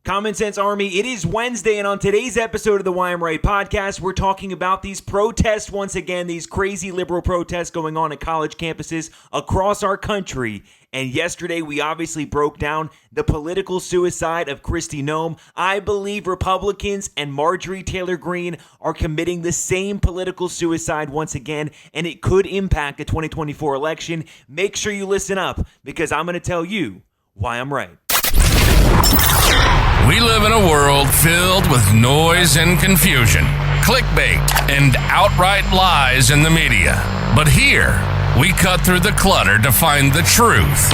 Common Sense Army, it is Wednesday, and on today's episode of the Why I'm Right podcast, we're talking about these protests once again, these crazy liberal protests going on at college campuses across our country. And yesterday, we obviously broke down the political suicide of Kristi Noem. I believe Republicans and Marjorie Taylor Greene are committing the same political suicide once again, and it could impact the 2024 election. Make sure you listen up, because I'm going to tell you why I'm right. We live in a world filled with noise and confusion, clickbait, and outright lies in the media. But here, we cut through the clutter to find the truth,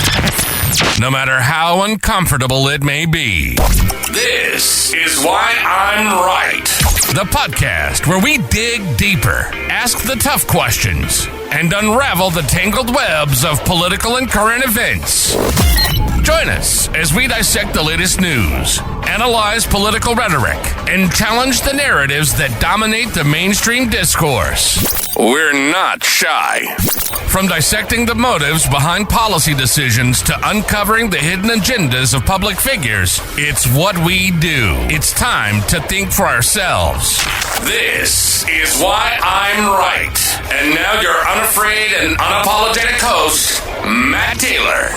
no matter how uncomfortable it may be. This is Why I'm Right, the podcast where we dig deeper, ask the tough questions, and unravel the tangled webs of political and current events. Join us as we dissect the latest news, analyze political rhetoric, and challenge the narratives that dominate the mainstream discourse. We're not shy. From dissecting the motives behind policy decisions to uncovering the hidden agendas of public figures, it's what we do. It's time to think for ourselves. This is Why I'm Right. And now your unafraid and unapologetic host, Matt Taylor.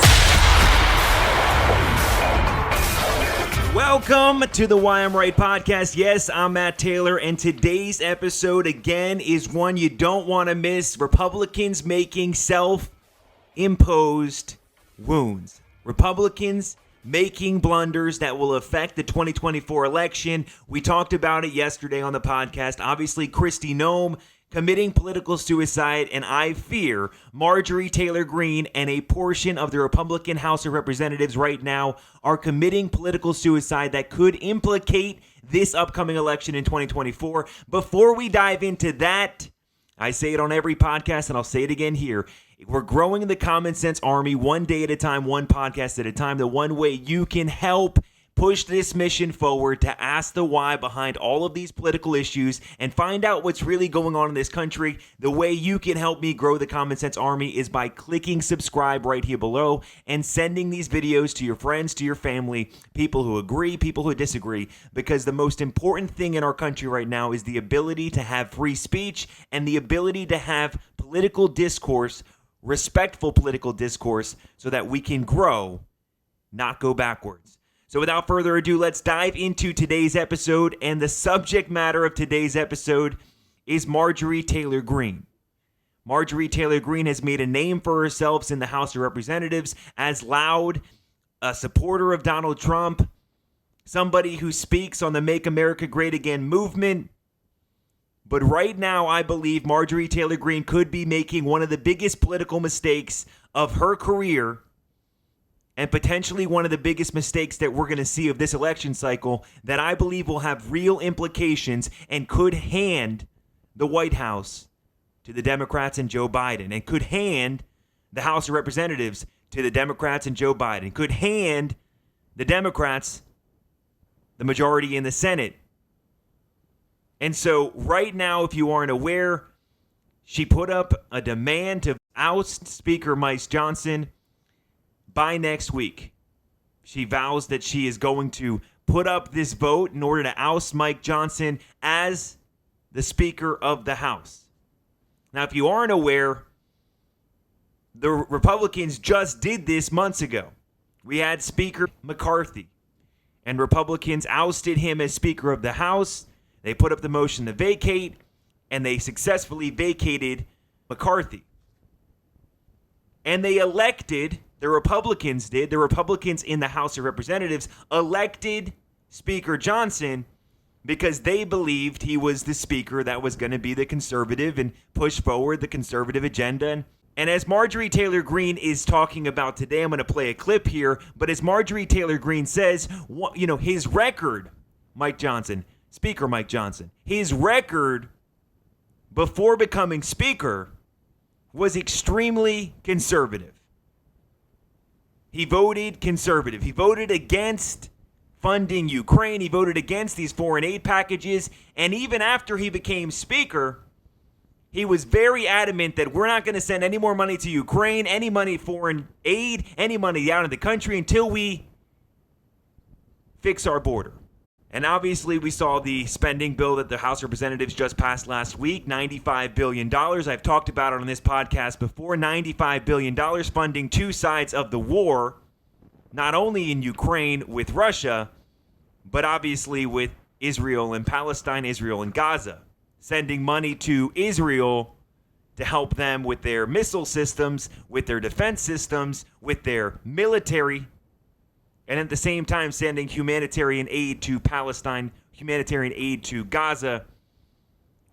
Welcome to the Why I'm Right podcast. Yes, I'm Matt Taylor, and today's episode, again, is one you don't want to miss. Republicans making self-imposed wounds. Republicans making blunders that will affect the 2024 election. We talked about it yesterday on the podcast. Obviously, Kristi Noem committing political suicide, and I fear Marjorie Taylor Greene and a portion of the Republican House of Representatives right now are committing political suicide that could implicate this upcoming election in 2024. Before we dive into that, I say it on every podcast, and I'll say it again here. We're growing the Common Sense Army one day at a time, one podcast at a time. The one way you can help push this mission forward to ask the why behind all of these political issues and find out what's really going on in this country. The way you can help me grow the Common Sense Army is by clicking subscribe right here below and sending these videos to your friends, to your family, people who agree, people who disagree, because the most important thing in our country right now is the ability to have free speech and the ability to have political discourse, respectful political discourse, so that we can grow, not go backwards. So without further ado, let's dive into today's episode, and the subject matter of today's episode is Marjorie Taylor Greene. Marjorie Taylor Greene has made a name for herself in the House of Representatives as loud, a supporter of Donald Trump, somebody who speaks on the Make America Great Again movement. But right now, I believe Marjorie Taylor Greene could be making one of the biggest political mistakes of her career, and potentially one of the biggest mistakes that we're going to see of this election cycle, that I believe will have real implications and could hand the White House to the Democrats and Joe Biden, and could hand the House of Representatives to the Democrats and Joe Biden, could hand the Democrats the majority in the Senate. And so right now, if you aren't aware, she put up a demand to oust Speaker Mike Johnson by next week. She vows that she is going to put up this vote in order to oust Mike Johnson as the Speaker of the House. Now, if you aren't aware, the Republicans just did this months ago. We had Speaker McCarthy, and Republicans ousted him as Speaker of the House. They put up the motion to vacate, and they successfully vacated McCarthy. And they elected, the Republicans in the House of Representatives elected Speaker Johnson because they believed he was the speaker that was going to be the conservative and push forward the conservative agenda. And as Marjorie Taylor Greene is talking about today, I'm going to play a clip here, but as Marjorie Taylor Greene says, his record, Speaker Mike Johnson, his record before becoming speaker was extremely conservative. He voted conservative. He voted against funding Ukraine. He voted against these foreign aid packages. And even after he became speaker, he was very adamant that we're not going to send any more money to Ukraine, any money foreign aid, any money out of the country until we fix our border. And obviously, we saw the spending bill that the House of Representatives just passed last week, $95 billion. I've talked about it on this podcast before. $95 billion funding two sides of the war, not only in Ukraine with Russia, but obviously with Israel and Palestine, Israel and Gaza. Sending money to Israel to help them with their missile systems, with their defense systems, with their military, and at the same time sending humanitarian aid to Palestine, humanitarian aid to Gaza.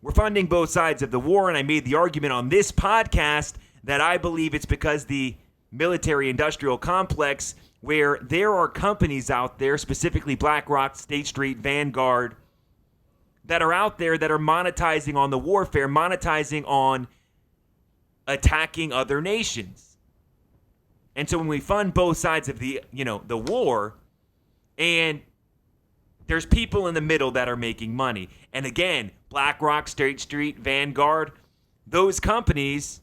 We're funding both sides of the war, and I made the argument on this podcast that I believe it's because the military-industrial complex, where there are companies out there, specifically BlackRock, State Street, Vanguard, that are out there that are monetizing on the warfare, monetizing on attacking other nations. And so when we fund both sides of the war, and there's people in the middle that are making money. And again, BlackRock, State Street, Vanguard, those companies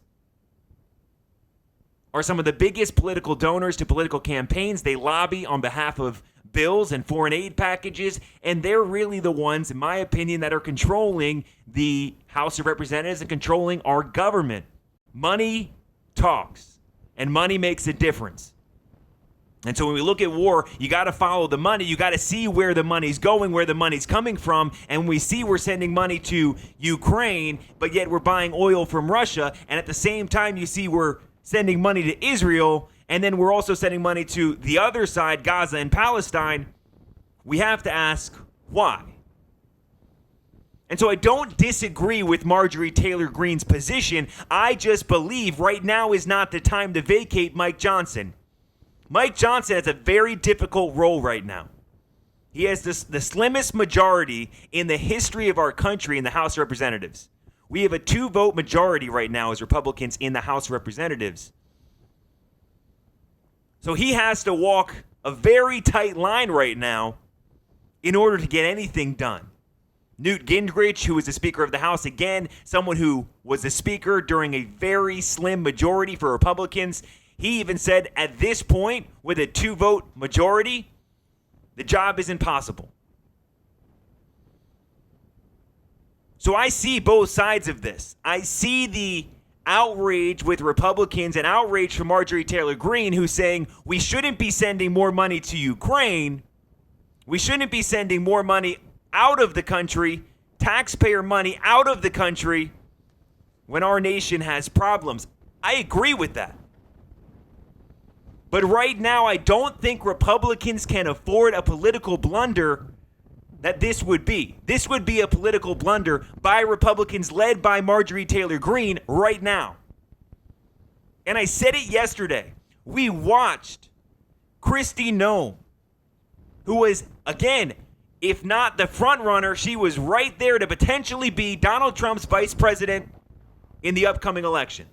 are some of the biggest political donors to political campaigns. They lobby on behalf of bills and foreign aid packages, and they're really the ones, in my opinion, that are controlling the House of Representatives and controlling our government. Money talks, and money makes a difference. And so when we look at war, you got to follow the money. You got to see where the money's going, where the money's coming from. And we see we're sending money to Ukraine, but yet we're buying oil from Russia. And at the same time, you see we're sending money to Israel, and then we're also sending money to the other side, Gaza and Palestine. We have to ask why. And so I don't disagree with Marjorie Taylor Greene's position. I just believe right now is not the time to vacate Mike Johnson. Mike Johnson has a very difficult role right now. He has the slimmest majority in the history of our country in the House of Representatives. We have a 2-vote majority right now as Republicans in the House of Representatives. So he has to walk a very tight line right now in order to get anything done. Newt Gingrich, who was the Speaker of the House, again, someone who was the Speaker during a very slim majority for Republicans, he even said at this point, with a 2-vote majority, the job is impossible. So I see both sides of this. I see the outrage with Republicans and outrage from Marjorie Taylor Greene, who's saying we shouldn't be sending more money to Ukraine. We shouldn't be sending more money out of the country, taxpayer money out of the country, when our nation has problems. I agree with that. But right now, I don't think Republicans can afford a political blunder that this would be. This would be a political blunder by Republicans led by Marjorie Taylor Greene right now. And I said it yesterday. We watched Kristi Noem, who was, again, if not the front runner, she was right there to potentially be Donald Trump's vice president in the upcoming election.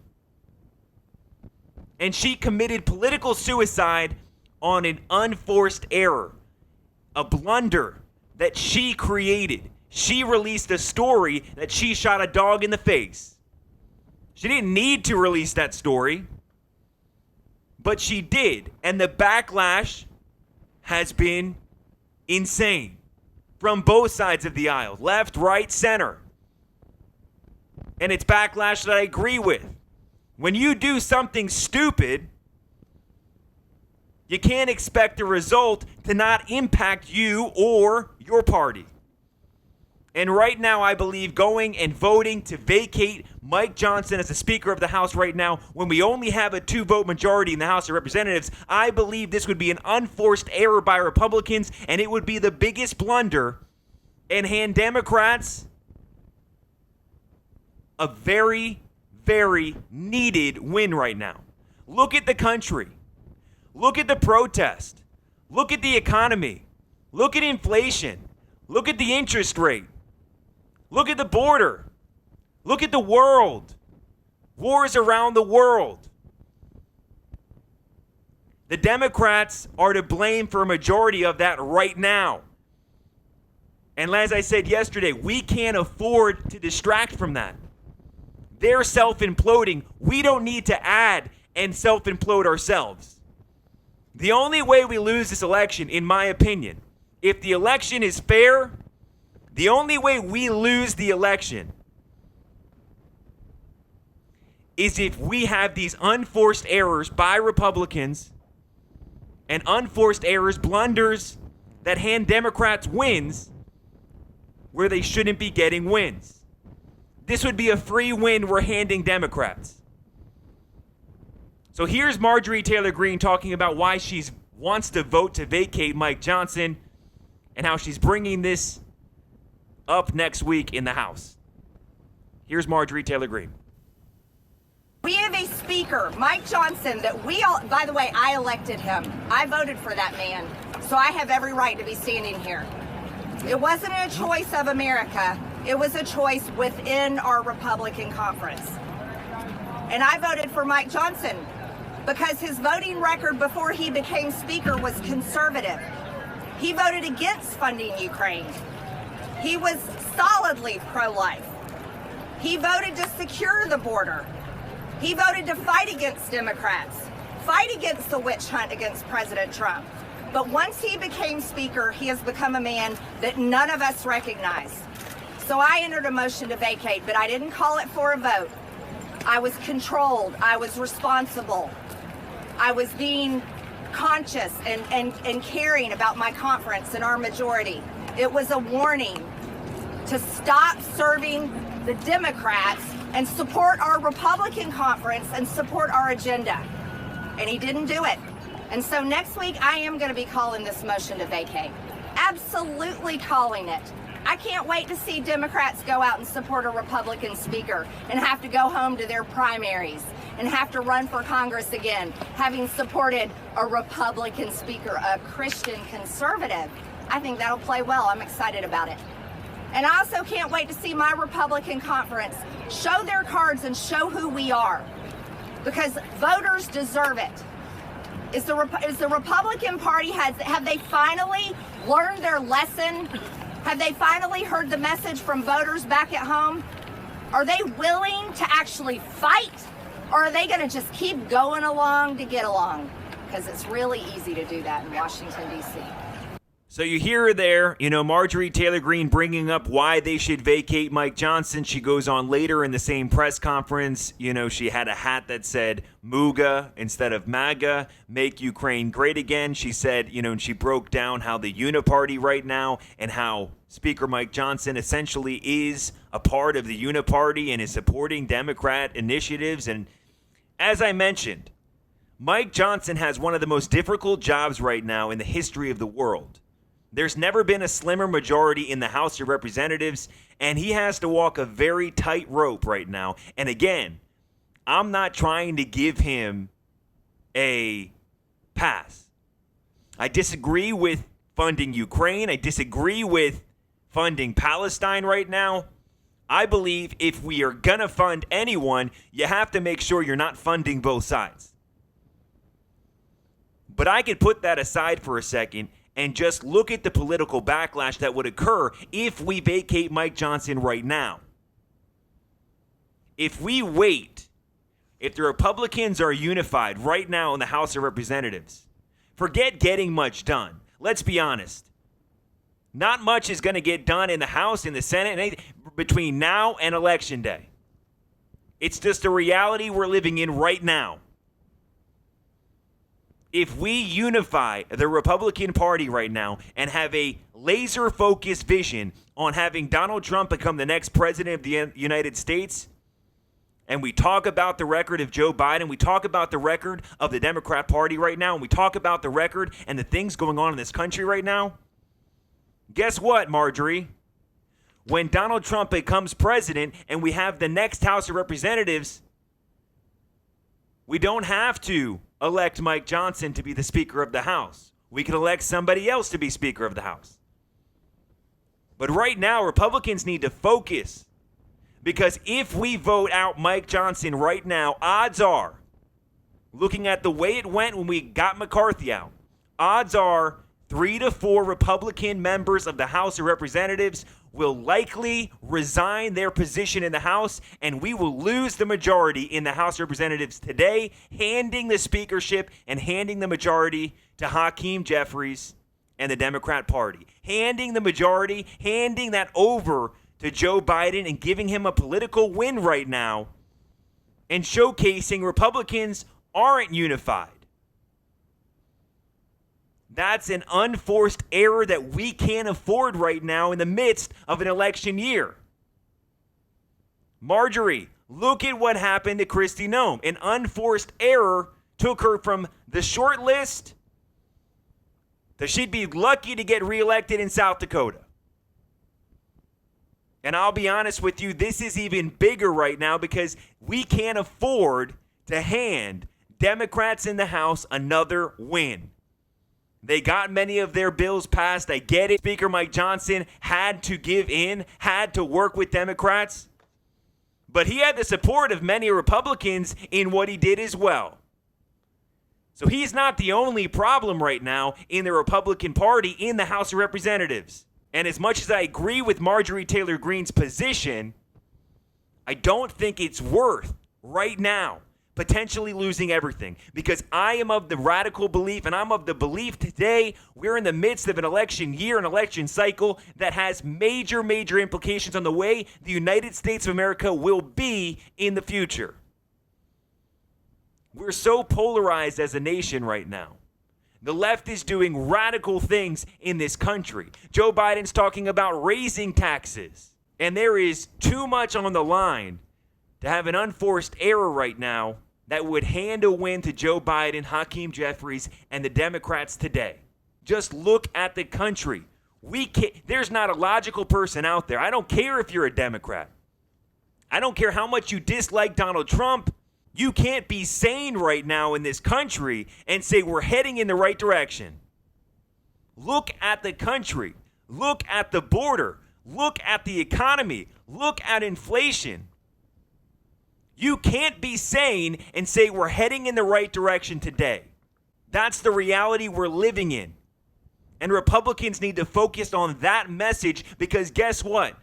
And she committed political suicide on an unforced error, a blunder that she created. She released a story that she shot a dog in the face. She didn't need to release that story, but she did. And the backlash has been insane from both sides of the aisle, left, right, center. And it's backlash that I agree with. When you do something stupid, you can't expect the result to not impact you or your party. And right now, I believe going and voting to vacate Mike Johnson as the Speaker of the House right now, when we only have a 2-vote majority in the House of Representatives, I believe this would be an unforced error by Republicans, and it would be the biggest blunder and hand Democrats a very, very needed win right now. Look at the country. Look at the protest. Look at the economy. Look at inflation. Look at the interest rate. Look at the border. Look at the world. Wars around the world. The Democrats are to blame for a majority of that right now. And as I said yesterday, we can't afford to distract from that. They're self-imploding. We don't need to add and self-implode ourselves. The only way we lose this election, in my opinion, If the election is fair, the only way we lose the election is if we have these unforced errors by Republicans and unforced errors, blunders that hand Democrats wins where they shouldn't be getting wins. This would be a free win we're handing Democrats. So here's Marjorie Taylor Greene talking about why she wants to vote to vacate Mike Johnson and how she's bringing this up next week in the House. Here's Marjorie Taylor Greene. We have a speaker, Mike Johnson, that we all, by the way, I elected him. I voted for that man. So I have every right to be standing here. It wasn't a choice of America. It was a choice within our Republican conference. And I voted for Mike Johnson because his voting record before he became speaker was conservative. He voted against funding Ukraine. He was solidly pro-life. He voted to secure the border. He voted to fight against Democrats, fight against the witch hunt against President Trump. But once he became speaker, he has become a man that none of us recognize. So I entered a motion to vacate, but I didn't call it for a vote. I was controlled. I was responsible. I was being conscious and caring about my conference and our majority. It was a warning to stop serving the Democrats and support our Republican conference and support our agenda. And he didn't do it. And so next week, I am going to be calling this motion to vacate. Absolutely calling it. I can't wait to see Democrats go out and support a Republican speaker and have to go home to their primaries and have to run for Congress again, having supported a Republican speaker, a Christian conservative. I think that'll play well. I'm excited about it. And I also can't wait to see my Republican conference show their cards and show who we are, because voters deserve it. Is the Republican Party, have they finally learned their lesson? Have they finally heard the message from voters back at home? Are they willing to actually fight, or are they going to just keep going along to get along? Because it's really easy to do that in Washington, D.C. So you hear her there, Marjorie Taylor Greene bringing up why they should vacate Mike Johnson. She goes on later in the same press conference. She had a hat that said MUGA instead of MAGA, make Ukraine great again. She said, and she broke down how the Uniparty right now and how Speaker Mike Johnson essentially is a part of the Uniparty and is supporting Democrat initiatives. And as I mentioned, Mike Johnson has one of the most difficult jobs right now in the history of the world. There's never been a slimmer majority in the House of Representatives, and he has to walk a very tight rope right now. And again, I'm not trying to give him a pass. I disagree with funding Ukraine. I disagree with funding Palestine right now. I believe if we are going to fund anyone, you have to make sure you're not funding both sides. But I could put that aside for a second and just look at the political backlash that would occur if we vacate Mike Johnson right now. If we wait, if the Republicans are unified right now in the House of Representatives, forget getting much done. Let's be honest. Not much is going to get done in the House, in the Senate, between now and Election Day. It's just a reality we're living in right now. If we unify the Republican Party right now and have a laser-focused vision on having Donald Trump become the next president of the United States, and we talk about the record of Joe Biden, we talk about the record of the Democrat Party right now, and we talk about the record and the things going on in this country right now, guess what, Marjorie? When Donald Trump becomes president and we have the next House of Representatives, we don't have to elect Mike Johnson to be the Speaker of the House. We can elect somebody else to be Speaker of the House. But right now, Republicans need to focus, because if we vote out Mike Johnson right now, odds are, looking at the way it went when we got McCarthy out, odds are 3 to 4 Republican members of the House of Representatives will likely resign their position in the House, and we will lose the majority in the House of Representatives today, handing the speakership and handing the majority to Hakeem Jeffries and the Democrat Party. Handing the majority, handing that over to Joe Biden and giving him a political win right now and showcasing Republicans aren't unified. That's an unforced error that we can't afford right now in the midst of an election year. Marjorie, look at what happened to Kristi Noem. An unforced error took her from the short list to she'd be lucky to get reelected in South Dakota. And I'll be honest with you, this is even bigger right now because we can't afford to hand Democrats in the House another win. They got many of their bills passed. I get it. Speaker Mike Johnson had to give in, had to work with Democrats. But he had the support of many Republicans in what he did as well. So he's not the only problem right now in the Republican Party in the House of Representatives. And as much as I agree with Marjorie Taylor Greene's position, I don't think it's worth right now potentially losing everything, because I am of the radical belief, and I'm of the belief today we're in the midst of an election year, an election cycle that has major, major implications on the way the United States of America will be in the future. We're so polarized as a nation right now. The left is doing radical things in this country. Joe Biden's talking about raising taxes, and there is too much on the line to have an unforced error right now that would hand a win to Joe Biden, Hakeem Jeffries, and the Democrats today. Just look at the country. There's not a logical person out there. I don't care if you're a Democrat. I don't care how much you dislike Donald Trump. You can't be sane right now in this country and say we're heading in the right direction. Look at the country. Look at the border. Look at the economy. Look at inflation. You can't be sane and say we're heading in the right direction today. That's the reality we're living in. And Republicans need to focus on that message, because guess what?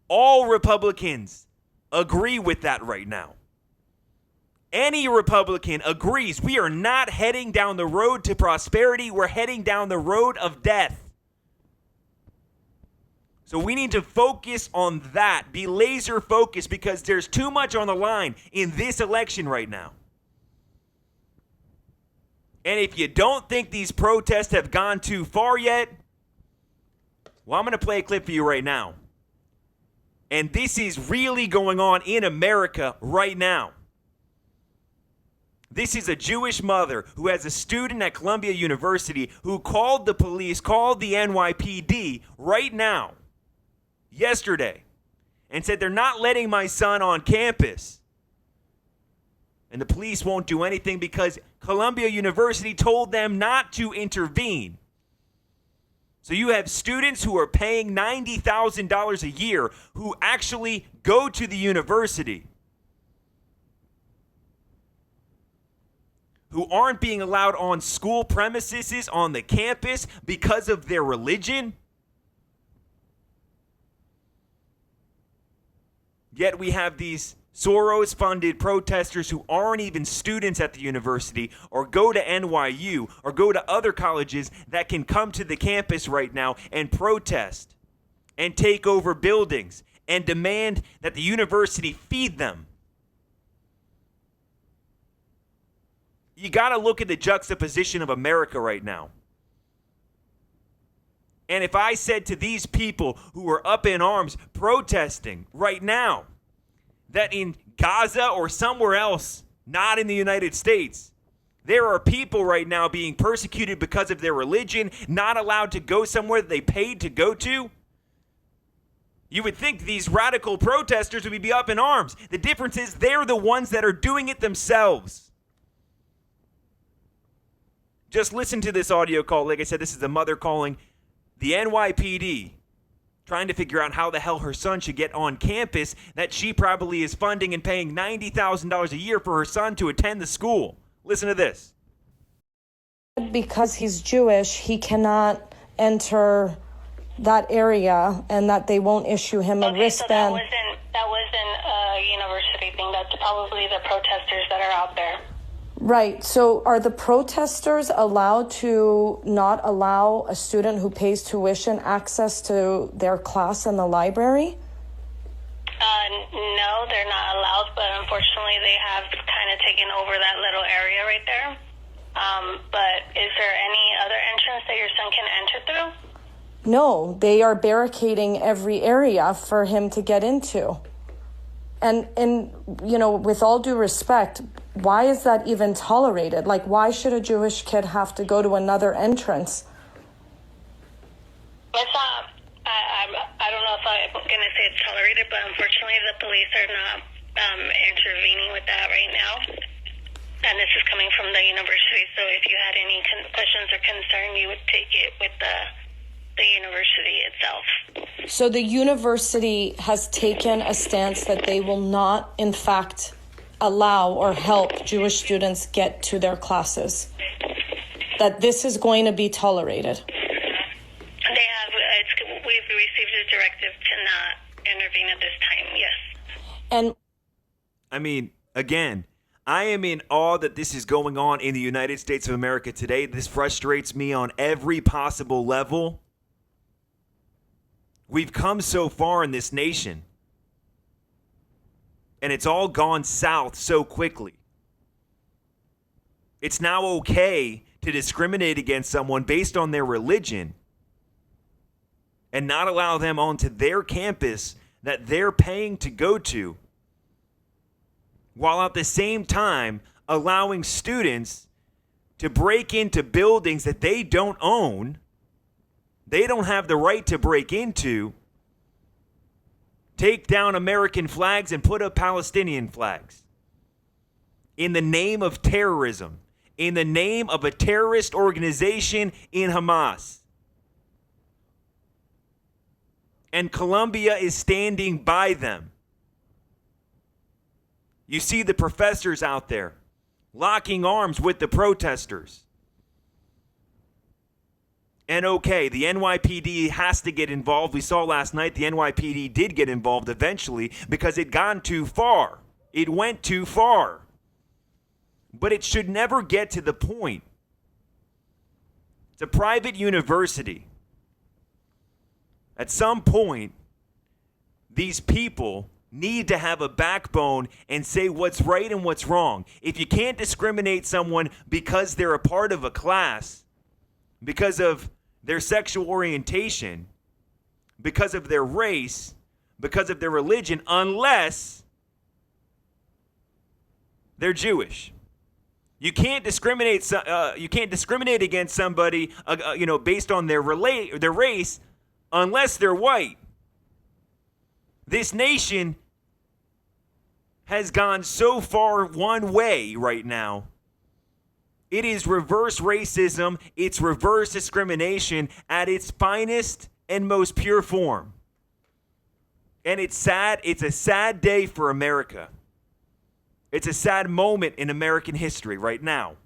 All Republicans agree with that right now. Any Republican agrees we are not heading down the road to prosperity. We're heading down the road of death. So we need to focus on that, be laser focused, because there's too much on the line in this election right now. And if you don't think these protests have gone too far yet, well, I'm going to play a clip for you right now. And this is really going on in America right now. This is a Jewish mother who has a student at Columbia University who called the police, called the NYPD right now, yesterday, and said they're not letting my son on campus. And the police won't do anything because Columbia University told them not to intervene. So you have students who are paying $90,000 a year who actually go to the university, who aren't being allowed on school premises, on the campus, because of their religion. Yet we have these Soros-funded protesters who aren't even students at the university or go to NYU or go to other colleges that can come to the campus right now and protest and take over buildings and demand that the university feed them. You got to look at the juxtaposition of America right now. And if I said to these people who are up in arms protesting right now that in Gaza or somewhere else, not in the United States, there are people right now being persecuted because of their religion, not allowed to go somewhere that they paid to go to, you would think these radical protesters would be up in arms. The difference is they're the ones that are doing it themselves. Just listen to this audio call. Like I said, this is the mother calling the NYPD, trying to figure out how the hell her son should get on campus that she probably is funding and paying $90,000 a year for her son to attend the school. Listen to this. Because he's Jewish, he cannot enter that area, and that they won't issue him a wristband. So that wasn't a university thing. That's probably the protesters that are out there. Right. So are the protesters allowed to not allow a student who pays tuition access to their class in the library? No, they're not allowed, but unfortunately they have kind of taken over that little area right there. But is there any other entrance that your son can enter through? No, they are barricading every area for him to get into. And you know, with all due respect, why is that even tolerated? Like, why should a Jewish kid have to go to another entrance? It's not, I don't know if I'm going to say it's tolerated, but unfortunately the police are not intervening with that right now. And this is coming from the university, so if you had any questions or concern, you would take it with the university itself. So the university has taken a stance that they will not, in fact, allow or help Jewish students get to their classes. That this is going to be tolerated. They have, we've received a directive to not intervene at this time, yes. And I mean, again, I am in awe that this is going on in the United States of America today. This frustrates me on every possible level. We've come so far in this nation, and it's all gone south so quickly. It's now okay to discriminate against someone based on their religion and not allow them onto their campus that they're paying to go to, while at the same time allowing students to break into buildings that they don't own, they don't have the right to break into, take down American flags and put up Palestinian flags in the name of terrorism, in the name of a terrorist organization in Hamas. And Colombia is standing by them. You see the professors out there locking arms with the protesters. And okay, the NYPD has to get involved. We saw last night the NYPD did get involved eventually because it gone too far. It went too far. But it should never get to the point. It's a private university. At some point, these people need to have a backbone and say what's right and what's wrong. If you can't discriminate someone because they're a part of a class, because of their sexual orientation, because of their race, because of their religion, unless they're Jewish. You can't discriminate. You can't discriminate against somebody, based on their race, unless they're white. This nation has gone so far one way right now. It is reverse racism. It's reverse discrimination at its finest and most pure form. And it's sad. It's a sad day for America. It's a sad moment in American history right now.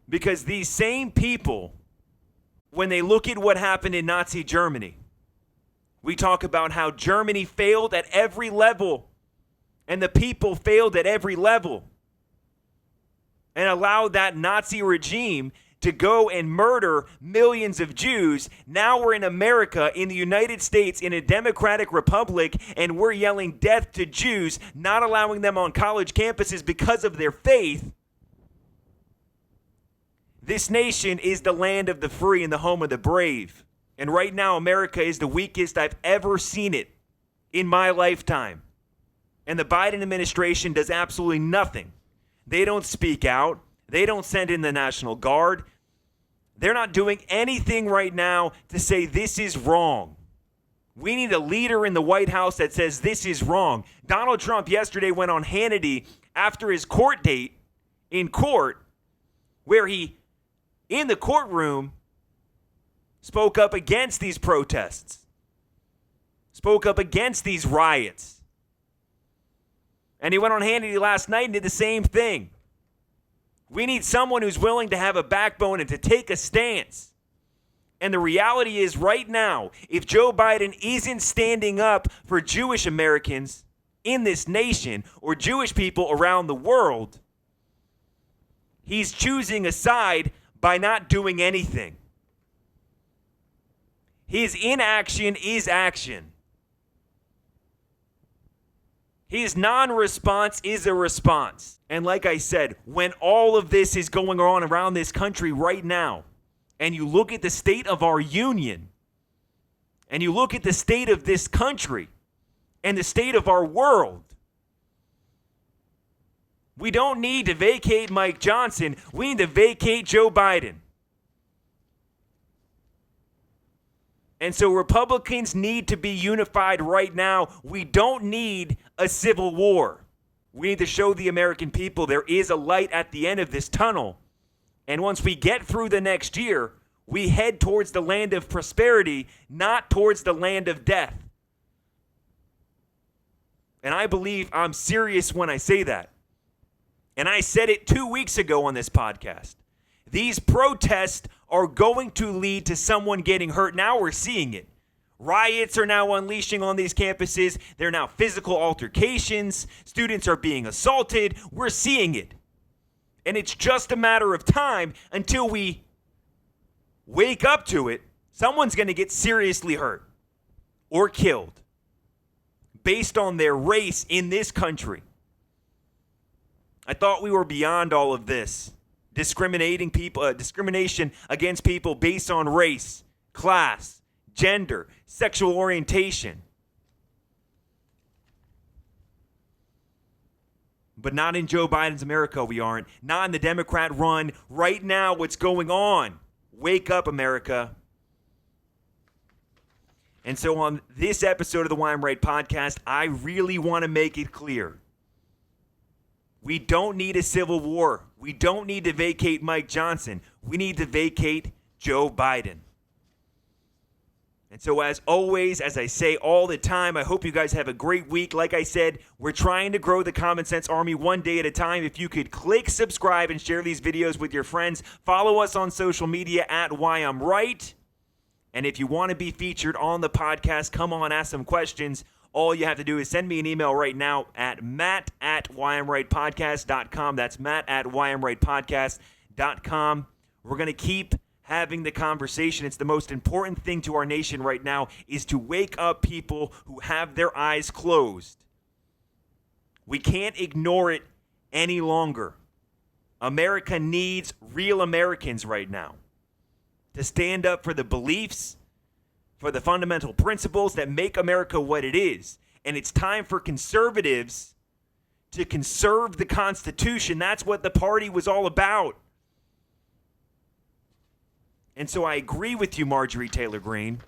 Because these same people, when they look at what happened in Nazi Germany, we talk about how Germany failed at every level and the people failed at every level and allowed that Nazi regime to go and murder millions of Jews. Now we're in America, in the United States, in a democratic republic, and we're yelling death to Jews, not allowing them on college campuses because of their faith. This nation is the land of the free and the home of the brave. And right now, America is the weakest I've ever seen it in my lifetime. And the Biden administration does absolutely nothing. They don't speak out. They don't send in the National Guard. They're not doing anything right now to say this is wrong. We need a leader in the White House that says this is wrong. Donald Trump yesterday went on Hannity after his court date in court, where he, in the courtroom, spoke up against these protests, spoke up against these riots. And he went on Hannity last night and did the same thing. We need someone who's willing to have a backbone and to take a stance. And the reality is right now, if Joe Biden isn't standing up for Jewish Americans in this nation or Jewish people around the world, He's choosing a side by not doing anything. His inaction is action. His non-response is a response. And like I said, when all of this is going on around this country right now, and you look at the state of our union, and you look at the state of this country, and the state of our world, we don't need to vacate Mike Johnson. We need to vacate Joe Biden. And so Republicans need to be unified right now. We don't need a civil war. We need to show the American people there is a light at the end of this tunnel. And once we get through the next year, we head towards the land of prosperity, not towards the land of death. And I believe I'm serious when I say that. And I said it 2 weeks ago on this podcast. These protests are going to lead to someone getting hurt. Now we're seeing it. Riots are now unleashing on these campuses. There are now physical altercations. Students are being assaulted. We're seeing it. And it's just a matter of time until we wake up to it. Someone's going to get seriously hurt or killed based on their race in this country. I thought we were beyond all of this. Discrimination against people based on race, class, gender, sexual orientation. But not in Joe Biden's America, we aren't. Not in the Democrat run. Right now, what's going on? Wake up, America. And so on this episode of the Why I'm Right podcast, I really want to make it clear. We don't need a civil war. We don't need to vacate Mike Johnson. We need to vacate Joe Biden. And so as always, as I say all the time, I hope you guys have a great week. Like I said, we're trying to grow the Common Sense Army one day at a time. If you could click subscribe and share these videos with your friends, follow us on social media at Why I'm Right. And if you want to be featured on the podcast, come on, ask some questions. All you have to do is send me an email right now at matt@whyimrightpodcast.com. That's matt@whyimrightpodcast.com. We're going to keep having the conversation. It's the most important thing to our nation right now is to wake up people who have their eyes closed. We can't ignore it any longer. America needs real Americans right now to stand up for the beliefs, for the fundamental principles that make America what it is. And it's time for conservatives to conserve the Constitution. That's what the party was all about. And so I agree with you, Marjorie Taylor Greene.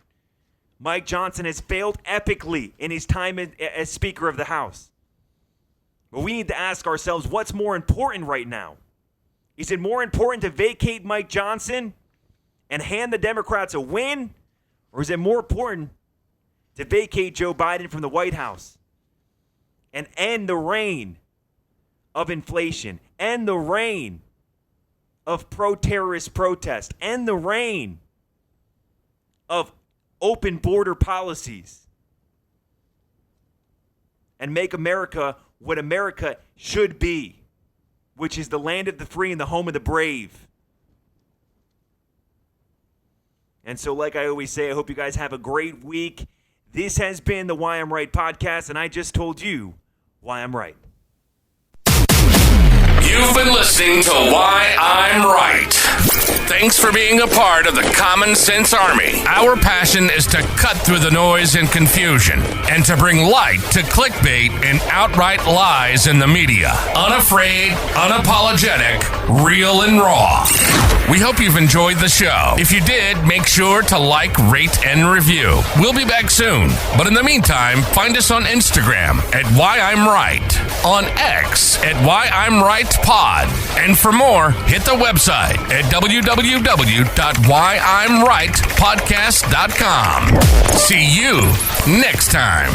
Mike Johnson has failed epically in his time as Speaker of the House. But we need to ask ourselves, what's more important right now? Is it more important to vacate Mike Johnson and hand the Democrats a win? Or is it more important to vacate Joe Biden from the White House and end the reign of inflation, end the reign of pro-terrorist protest, end the reign of open border policies, and make America what America should be, which is the land of the free and the home of the brave? And so, like I always say, I hope you guys have a great week. This has been the Why I'm Right podcast, and I just told you why I'm right. You've been listening to Why I'm Right. Thanks for being a part of the Common Sense Army. Our passion is to cut through the noise and confusion and to bring light to clickbait and outright lies in the media. Unafraid, unapologetic, real and raw. We hope you've enjoyed the show. If you did, make sure to like, rate, and review. We'll be back soon. But in the meantime, find us on Instagram at Why I'm Right, on X at Why I'm Right Pod. And for more, hit the website at www.whyimrightpodcast.com. See you next time.